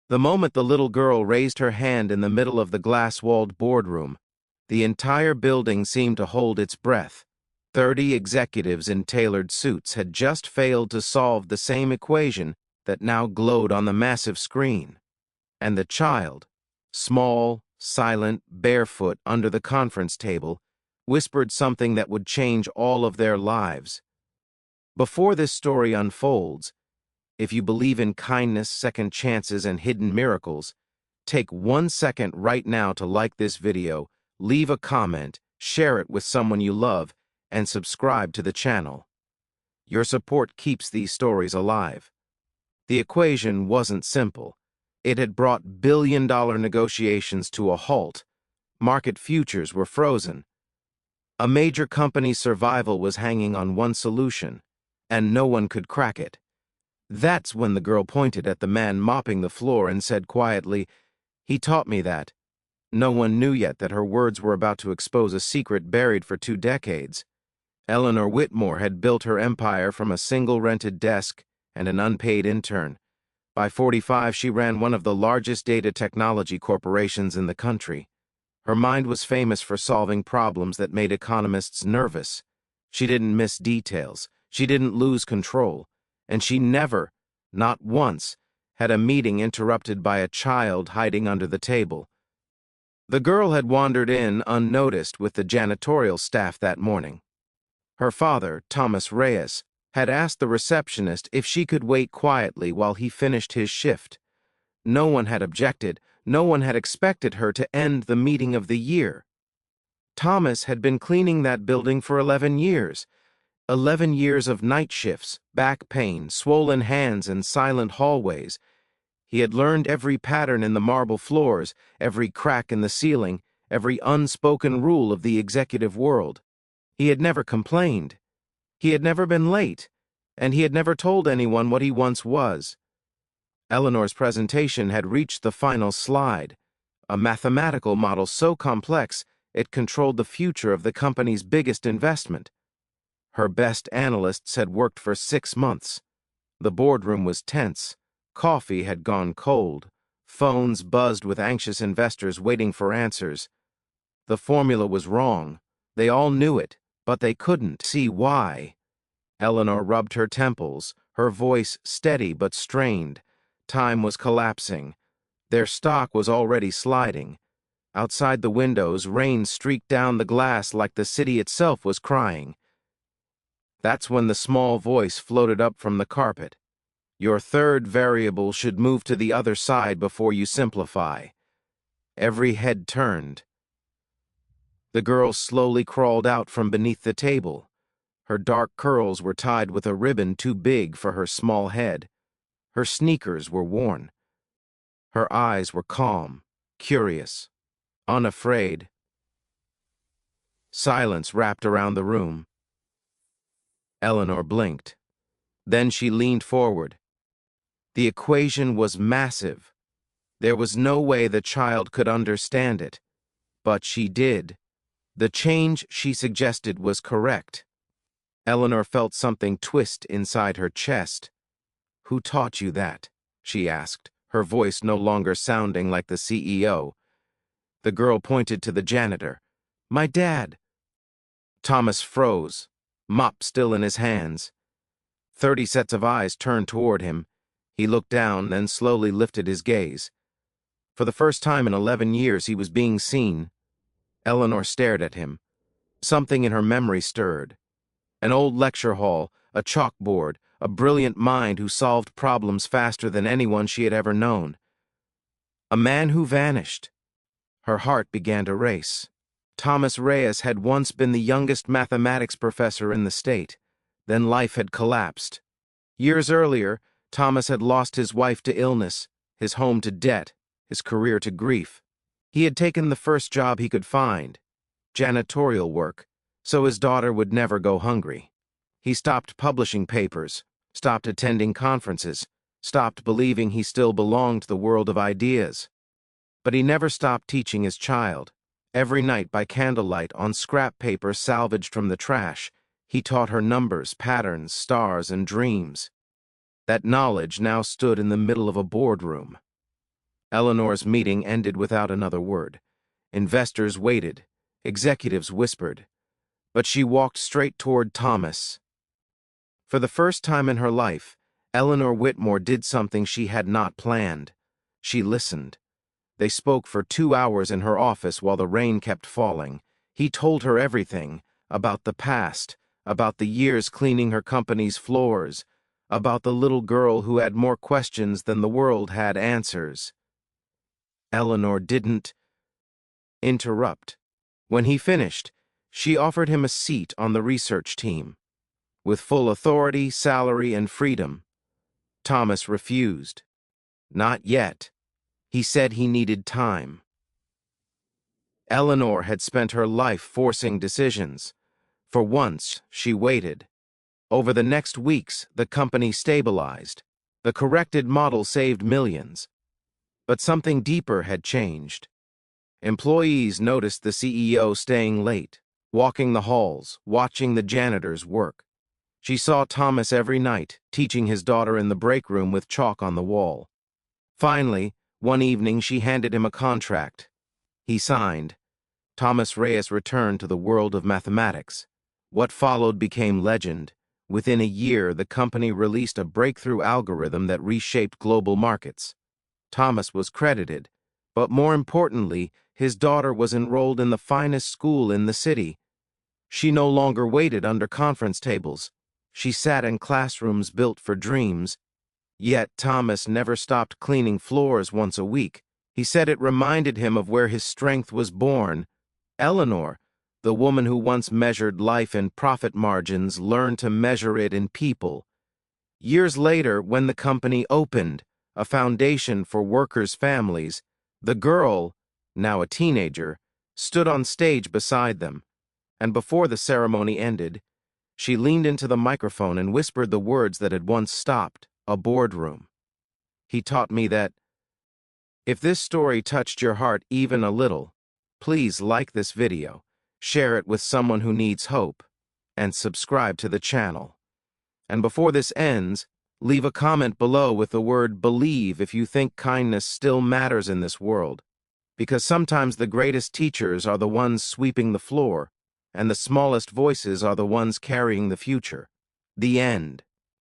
The moment the little girl raised her hand in the middle of the glass-walled boardroom, the entire building seemed to hold its breath. 30 executives in tailored suits had just failed to solve the same equation that now glowed on the massive screen. And the child, small, silent, barefoot under the conference table, whispered something that would change all of their lives. Before this story unfolds, if you believe in kindness, second chances, and hidden miracles, take 1 second right now to like this video, leave a comment, share it with someone you love, and subscribe to the channel. Your support keeps these stories alive. The equation wasn't simple. It had brought billion-dollar negotiations to a halt. Market futures were frozen. A major company's survival was hanging on one solution, and no one could crack it. That's when the girl pointed at the man mopping the floor and said quietly, "He taught me that." No one knew yet that her words were about to expose a secret buried for 2 decades. Eleanor Whitmore had built her empire from a single rented desk and an unpaid intern. By 45, she ran one of the largest data technology corporations in the country. Her mind was famous for solving problems that made economists nervous. She didn't miss details. She didn't lose control. And she never, not once, had a meeting interrupted by a child hiding under the table. The girl had wandered in unnoticed with the janitorial staff that morning. Her father, Thomas Reyes, had asked the receptionist if she could wait quietly while he finished his shift. No one had objected. No one had expected her to end the meeting of the year. Thomas had been cleaning that building for 11 years. 11 years of night shifts, back pain, swollen hands, and silent hallways. He had learned every pattern in the marble floors, every crack in the ceiling, every unspoken rule of the executive world. He had never complained. He had never been late, and he had never told anyone what he once was. Eleanor's presentation had reached the final slide, a mathematical model so complex it controlled the future of the company's biggest investment. Her best analysts had worked for 6 months. The boardroom was tense. Coffee had gone cold. Phones buzzed with anxious investors waiting for answers. The formula was wrong. They all knew it, but they couldn't see why. Eleanor rubbed her temples, her voice steady but strained. Time was collapsing. Their stock was already sliding. Outside the windows, rain streaked down the glass like the city itself was crying. That's when the small voice floated up from the carpet. Your third variable should move to the other side before you simplify. Every head turned. The girl slowly crawled out from beneath the table. Her dark curls were tied with a ribbon too big for her small head. Her sneakers were worn. Her eyes were calm, curious, unafraid. Silence wrapped around the room. Eleanor blinked. Then she leaned forward. The equation was massive. There was no way the child could understand it. But she did. The change she suggested was correct. Eleanor felt something twist inside her chest. "Who taught you that?" she asked, her voice no longer sounding like the CEO. The girl pointed to the janitor. "My dad." Thomas froze, mop still in his hands. 30 sets of eyes turned toward him. He looked down, then slowly lifted his gaze. For the first time in 11 years, he was being seen. Eleanor stared at him. Something in her memory stirred. An old lecture hall, a chalkboard, a brilliant mind who solved problems faster than anyone she had ever known. A man who vanished. Her heart began to race. Thomas Reyes had once been the youngest mathematics professor in the state. Then life had collapsed. Years earlier, Thomas had lost his wife to illness, his home to debt, his career to grief. He had taken the first job he could find, janitorial work, so his daughter would never go hungry. He stopped publishing papers, stopped attending conferences, stopped believing he still belonged to the world of ideas. But he never stopped teaching his child. Every night by candlelight on scrap paper salvaged from the trash, he taught her numbers, patterns, stars, and dreams. That knowledge now stood in the middle of a boardroom. Eleanor's meeting ended without another word. Investors waited. Executives whispered. But she walked straight toward Thomas. For the first time in her life, Eleanor Whitmore did something she had not planned. She listened. They spoke for 2 hours in her office while the rain kept falling. He told her everything, about the past, about the years cleaning her company's floors, about the little girl who had more questions than the world had answers. Eleanor didn't interrupt. When he finished, she offered him a seat on the research team. With full authority, salary, and freedom. Thomas refused. Not yet. He said he needed time. Eleanor had spent her life forcing decisions. For once, she waited. Over the next weeks, the company stabilized. The corrected model saved millions. But something deeper had changed. Employees noticed the CEO staying late, walking the halls, watching the janitors work. She saw Thomas every night, teaching his daughter in the break room with chalk on the wall. Finally, one evening she handed him a contract. He signed. Thomas Reyes returned to the world of mathematics. What followed became legend. Within a year, the company released a breakthrough algorithm that reshaped global markets. Thomas was credited, but more importantly, his daughter was enrolled in the finest school in the city. She no longer waited under conference tables. She sat in classrooms built for dreams. Yet Thomas never stopped cleaning floors once a week. He said it reminded him of where his strength was born. Eleanor, the woman who once measured life in profit margins, learned to measure it in people. Years later, when the company opened, a foundation for workers' families, the girl, now a teenager, stood on stage beside them. And before the ceremony ended, she leaned into the microphone and whispered the words that had once stopped a boardroom. He taught me that if this story touched your heart even a little, please like this video, share it with someone who needs hope, and subscribe to the channel. And before this ends, leave a comment below with the word believe if you think kindness still matters in this world, because sometimes the greatest teachers are the ones sweeping the floor, and the smallest voices are the ones carrying the future. The end.